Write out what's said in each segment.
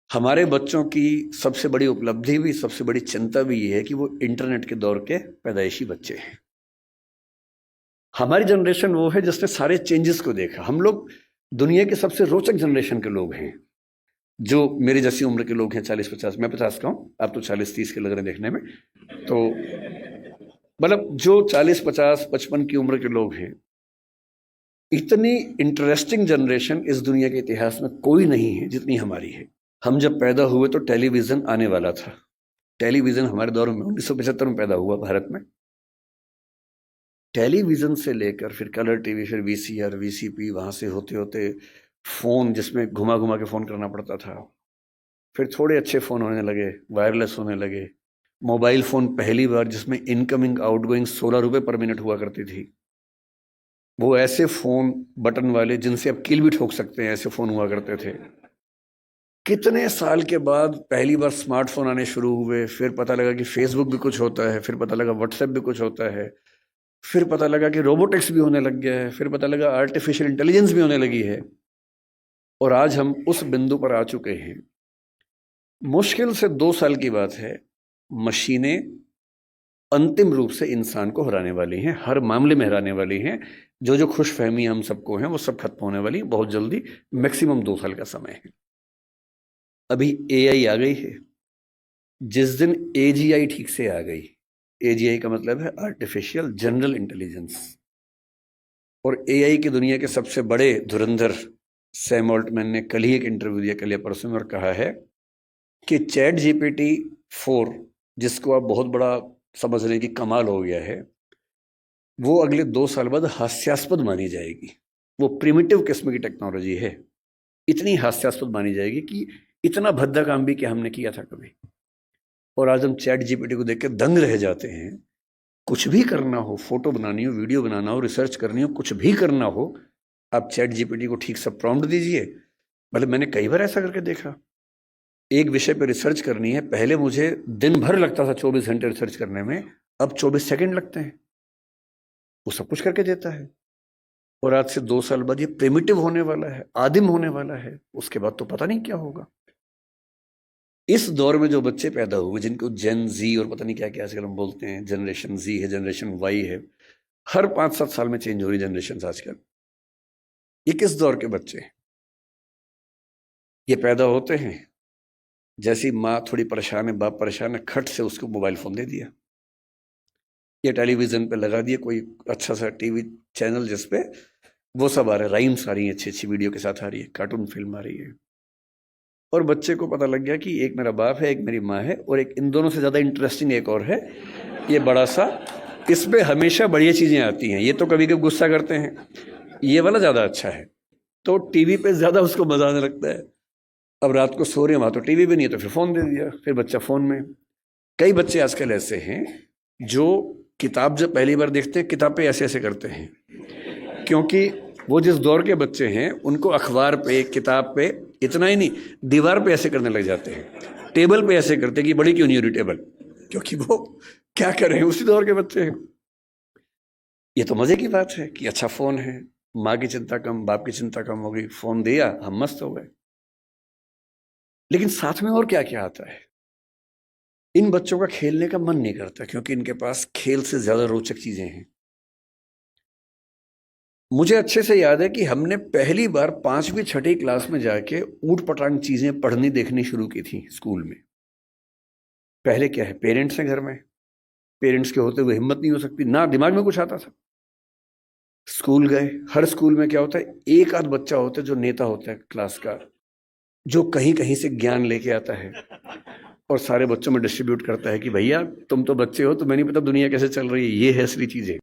हमारे बच्चों की सबसे बड़ी उपलब्धि भी, सबसे बड़ी चिंता भी ये है कि वो इंटरनेट के दौर के पैदाइशी बच्चे हैं। हमारी जनरेशन वो है जिसने सारे चेंजेस को देखा। हम लोग दुनिया के सबसे रोचक जनरेशन के लोग हैं, जो मेरी जैसी उम्र के लोग हैं, 40-50। मैं 50 का हूँ, आप तो 40-30 के लग रहे हैं देखने में। तो मतलब जो 40-50-55 की उम्र के लोग हैं, इतनी इंटरेस्टिंग जनरेशन इस दुनिया के इतिहास में कोई नहीं है जितनी हमारी है। हम जब पैदा हुए तो टेलीविजन आने वाला था। टेलीविजन हमारे दौर में 1975 में पैदा हुआ भारत में। टेलीविजन से लेकर फिर कलर टीवी, फिर वीसीआर, वीसीपी, वहां से होते होते फोन जिसमें घुमा घुमा के फोन करना पड़ता था। फिर थोड़े अच्छे फोन होने लगे, वायरलेस होने लगे। मोबाइल फोन पहली बार जिसमें इनकमिंग आउटगोइंग 16 रुपए पर मिनट हुआ करती थी। वो ऐसे फोन बटन वाले जिनसे आप कील भी ठोक सकते हैं, ऐसे फोन हुआ करते थे। कितने साल के बाद पहली बार स्मार्टफोन आने शुरू हुए, फिर पता लगा कि फेसबुक भी कुछ होता है, फिर पता लगा व्हाट्सएप भी कुछ होता है, फिर पता लगा कि रोबोटिक्स भी होने लग गया है, फिर पता लगा आर्टिफिशियल इंटेलिजेंस भी होने लगी है। और आज हम उस बिंदु पर आ चुके हैं। मुश्किल से 2 साल की बात है, मशीनें अंतिम रूप से इंसान को हराने वाली हैं, हर मामले में हराने वाली हैं। जो जो खुश फहमी हम सबको हैं वो सब खत्म होने वाली बहुत जल्दी। मैक्सिमम 2 साल का समय है। अभी एआई आ गई है। जिस दिन एजीआई ठीक से आ गई, एजीआई का मतलब है आर्टिफिशियल जनरल इंटेलिजेंस, और एआई की दुनिया के सबसे बड़े धुरंधर सैम ऑल्टमैन ने कल ही एक इंटरव्यू दिया, कल या परसों में, और कहा है कि चैट जीपीटी 4, जिसको आप बहुत बड़ा समझ रहे कि कमाल हो गया है, वो अगले 2 साल बाद हास्यास्पद मानी जाएगी। वो प्रिमिटिव किस्म की टेक्नोलॉजी है, इतनी हास्यास्पद मानी जाएगी कि इतना भद्दा काम भी क्या हमने किया था कभी। और आज हम चैट जीपीटी को देख के दंग रह जाते हैं। कुछ भी करना हो, फोटो बनानी हो, वीडियो बनाना हो, रिसर्च करनी हो, कुछ भी करना हो, आप चैट जीपीटी को ठीक से प्रॉम्प्ट दीजिए। मतलब मैंने कई बार ऐसा करके देखा। एक विषय पर रिसर्च करनी है, पहले मुझे दिन भर लगता था 24 घंटे रिसर्च करने में, अब 24 सेकंड लगते हैं। वो सब कुछ करके देता है। और आज से 2 साल बाद ये प्रिमिटिव होने वाला है, आदिम होने वाला है। उसके बाद तो पता नहीं क्या होगा। इस दौर में जो बच्चे पैदा हुए, जिनको जेन जी और पता नहीं क्या क्या आजकल हम बोलते हैं, जनरेशन जी है, जनरेशन वाई है, हर 5-7 साल में चेंज हो रही जनरेशन आजकल। ये किस दौर के बच्चे हैं? ये पैदा होते हैं, जैसी माँ थोड़ी परेशान है, बाप परेशान है, खट से उसको मोबाइल फोन दे दिया, या टेलीविजन पे लगा दिया कोई अच्छा सा टीवी चैनल जिसपे वो सब आ रहा है, राइम्स आ रही है, अच्छी अच्छी वीडियो के साथ आ रही है, कार्टून फिल्म आ रही है। और बच्चे को पता लग गया कि एक मेरा बाप है, एक मेरी माँ है, और एक इन दोनों से ज़्यादा इंटरेस्टिंग एक और है, ये बड़ा सा, इस पे हमेशा बढ़िया चीज़ें आती हैं, ये तो कभी कभी गुस्सा करते हैं, ये वाला ज़्यादा अच्छा है। तो टीवी पे ज़्यादा उसको मज़ा आने लगता है। अब रात को सो रहे हैं, वहाँ तो टीवी भी नहीं है, तो फिर फ़ोन दे दिया, फिर बच्चा फ़ोन में। कई बच्चे आजकल ऐसे हैं जो किताब जब पहली बार देखते हैं, किताब पे ऐसे ऐसे करते हैं, क्योंकि वो जिस दौर के बच्चे हैं उनको अखबार पे, किताब पे, इतना ही नहीं, दीवार पे ऐसे करने लग जाते हैं, टेबल पे ऐसे करते हैं कि बड़ी क्यों नहीं हो रही टेबल, क्योंकि वो क्या करें, उसी दौर के बच्चे हैं। ये तो मजे की बात है कि अच्छा फोन है, माँ की चिंता कम, बाप की चिंता कम हो गई, फोन दिया, हम मस्त हो गए। लेकिन साथ में और क्या क्या आता है? इन बच्चों का खेलने का मन नहीं करता, क्योंकि इनके पास खेल से ज्यादा रोचक चीजें हैं। मुझे अच्छे से याद है कि हमने पहली बार 5वीं-6ठी क्लास में जाके ऊट पटांग चीजें पढ़नी देखनी शुरू की थी स्कूल में। पहले क्या है, पेरेंट्स हैं घर में, पेरेंट्स के होते हुए हिम्मत नहीं हो सकती, ना दिमाग में कुछ आता था। स्कूल गए, हर स्कूल में क्या होता है, एक आध बच्चा होता है जो नेता होता है क्लास का, जो कहीं कहीं से ज्ञान लेके आता है और सारे बच्चों में डिस्ट्रीब्यूट करता है कि भैया तुम तो बच्चे हो, तुम्हें नहीं पता दुनिया कैसे चल रही है, ये है असली चीजें।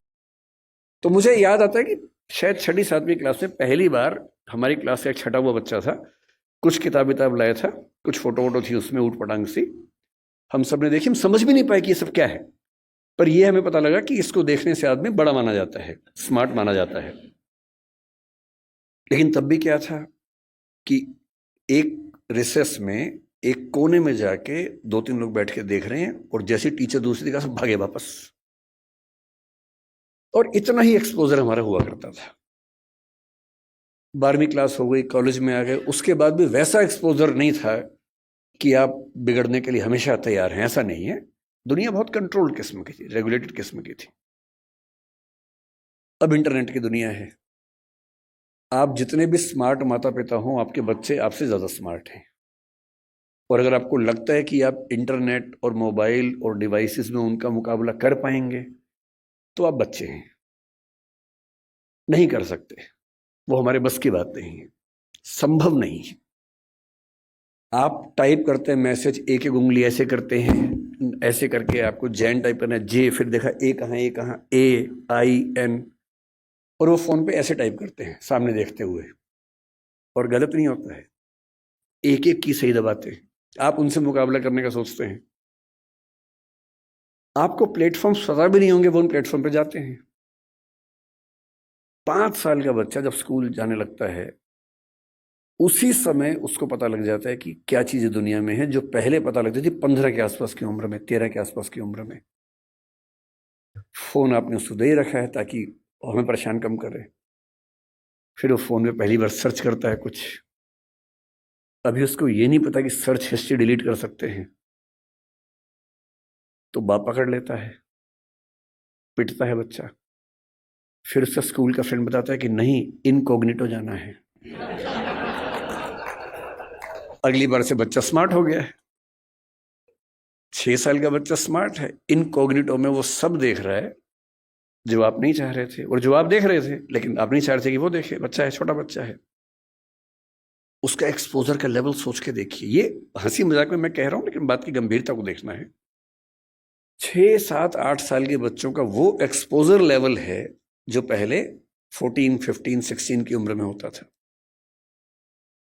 तो मुझे याद आता है कि शायद 6ठी-7वीं क्लास में पहली बार हमारी क्लास का एक छठा हुआ बच्चा था, कुछ किताब विताब लाया था, कुछ फोटो वोटो थी उसमें ऊट पटांग सी, हम सब ने देखी। हम समझ भी नहीं पाए कि ये सब क्या है, पर ये हमें पता लगा कि इसको देखने से आदमी बड़ा माना जाता है, स्मार्ट माना जाता है। लेकिन तब भी क्या था कि एक रिसेस में, एक कोने में जाके 2-3 लोग बैठ के देख रहे हैं, और जैसे टीचर दूसरी जगह से भागे वापस। और इतना ही एक्सपोजर हमारा हुआ करता था। 12वीं क्लास हो गई, कॉलेज में आ गए, उसके बाद भी वैसा एक्सपोजर नहीं था कि आप बिगड़ने के लिए हमेशा तैयार हैं, ऐसा नहीं है। दुनिया बहुत कंट्रोल्ड किस्म की थी, रेगुलेटेड किस्म की थी। अब इंटरनेट की दुनिया है। आप जितने भी स्मार्ट माता पिता हों, आपके बच्चे आपसे ज़्यादा स्मार्ट हैं। और अगर आपको लगता है कि आप इंटरनेट और मोबाइल और डिवाइसेस में उनका मुकाबला कर पाएंगे, तो आप बच्चे हैं, नहीं कर सकते। वो हमारे बस की बात नहीं है, संभव नहीं है। आप टाइप करते हैं मैसेज, एक एक उंगली ऐसे करते हैं, ऐसे करके आपको जैन टाइप करना है, जे, फिर देखा ए कहाँ, AIN, और वो फोन पे ऐसे टाइप करते हैं सामने देखते हुए, और गलत नहीं होता है, एक एक की सही दबाते हैं। आप उनसे मुकाबला करने का सोचते हैं। आपको प्लेटफॉर्म पता भी नहीं होंगे, वो उन प्लेटफॉर्म पे जाते हैं। 5 साल का बच्चा जब स्कूल जाने लगता है, उसी समय उसको पता लग जाता है कि क्या चीजें दुनिया में है, जो पहले पता लगती थी 15 के आसपास की उम्र में, 13 के आसपास की उम्र में। फोन आपने उसको दे रखा है ताकि हमें परेशान कम करे। फिर वो फोन में पहली बार सर्च करता है कुछ, अभी उसको ये नहीं पता कि सर्च हिस्ट्री डिलीट कर सकते हैं। तो बाप पकड़ लेता है, पिटता है बच्चा। फिर उसका स्कूल का फ्रेंड बताता है कि नहीं, इनकॉग्निटो जाना है। अगली बार से बच्चा स्मार्ट हो गया है। 6 साल का बच्चा स्मार्ट है, इनकॉग्निटो में वो सब देख रहा है जो आप नहीं चाह रहे थे, और जो आप देख रहे थे लेकिन आप नहीं चाह रहे थे कि वो देखे। बच्चा है, छोटा बच्चा है, उसका एक्सपोजर का लेवल सोच के देखिए। ये हंसी मजाक में मैं कह रहा हूं, लेकिन बात की गंभीरता को देखना है। 6, 7, 8 साल के बच्चों का वो एक्सपोजर लेवल है जो पहले 14, 15, 16 की उम्र में होता था।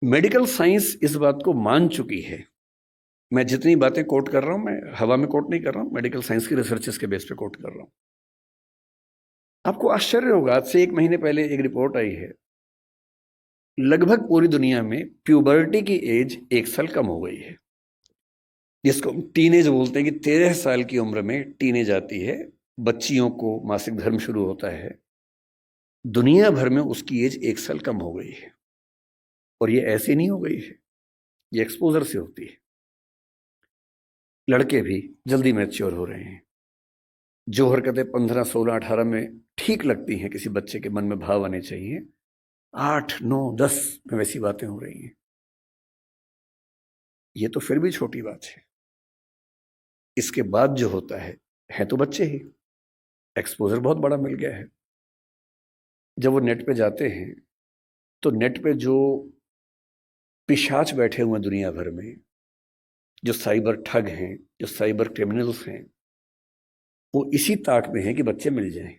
मेडिकल साइंस इस बात को मान चुकी है। मैं जितनी बातें कोट कर रहा हूं, मैं हवा में कोट नहीं कर रहा हूं, मेडिकल साइंस की रिसर्चेस के बेस पे कोट कर रहा हूं। आपको आश्चर्य होगा, आज से 1 महीने पहले एक रिपोर्ट आई है, लगभग पूरी दुनिया में प्यूबर्टी की एज 1 साल कम हो गई है, जिसको टीनेज बोलते हैं कि 13 साल की उम्र में टीनेज आती है, बच्चियों को मासिक धर्म शुरू होता है। दुनिया भर में उसकी एज 1 साल कम हो गई है। और ये ऐसे नहीं हो गई है, ये एक्सपोजर से होती है। लड़के भी जल्दी मैच्योर हो रहे हैं। जो हरकतें 15, 16, 18 में ठीक लगती हैं, किसी बच्चे के मन में भाव आने चाहिए, 8, 9, 10 में वैसी बातें हो रही हैं। ये तो फिर भी छोटी बात है। इसके बाद जो होता है तो बच्चे ही, एक्सपोजर बहुत बड़ा मिल गया है। जब वो नेट पे जाते हैं, तो नेट पे जो पिशाच बैठे हुए हैं दुनिया भर में, जो साइबर ठग हैं, जो साइबर क्रिमिनल्स हैं, वो इसी ताक में है कि बच्चे मिल जाएं।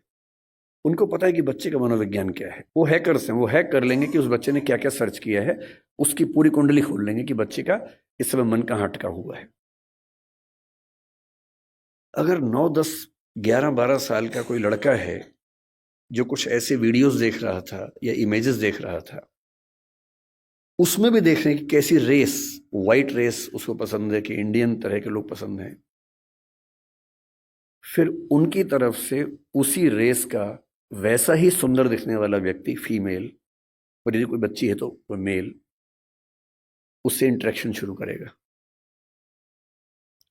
उनको पता है कि बच्चे का मनोविज्ञान क्या है। वो हैकर्स हैं, वो हैक कर लेंगे कि उस बच्चे ने क्या क्या सर्च किया है, उसकी पूरी कुंडली खोल लेंगे कि बच्चे का इस समय मन कहाँ अटका हुआ है। अगर 9, 10, 11, 12 साल का कोई लड़का है जो कुछ ऐसे वीडियोस देख रहा था या इमेजेस देख रहा था, उसमें भी देख रहे हैं कि कैसी रेस, वाइट रेस उसको पसंद है, कि इंडियन तरह के लोग पसंद हैं, फिर उनकी तरफ से उसी रेस का वैसा ही सुंदर दिखने वाला व्यक्ति, फीमेल, और यदि कोई बच्ची है तो वो मेल, उससे इंटरेक्शन शुरू करेगा,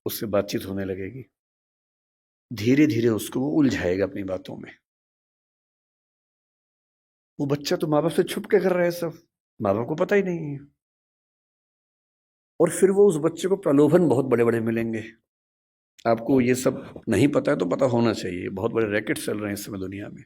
उससे बातचीत होने लगेगी। धीरे धीरे उसको वो उलझाएगा अपनी बातों में। वो बच्चा तो माँ बाप से छुप के कर रहा है सब, माँ बाप को पता ही नहीं है। और फिर वो उस बच्चे को प्रलोभन बहुत बड़े बड़े मिलेंगे। आपको ये सब नहीं पता है तो पता होना चाहिए, बहुत बड़े रैकेट चल रहे हैं इस समय दुनिया में।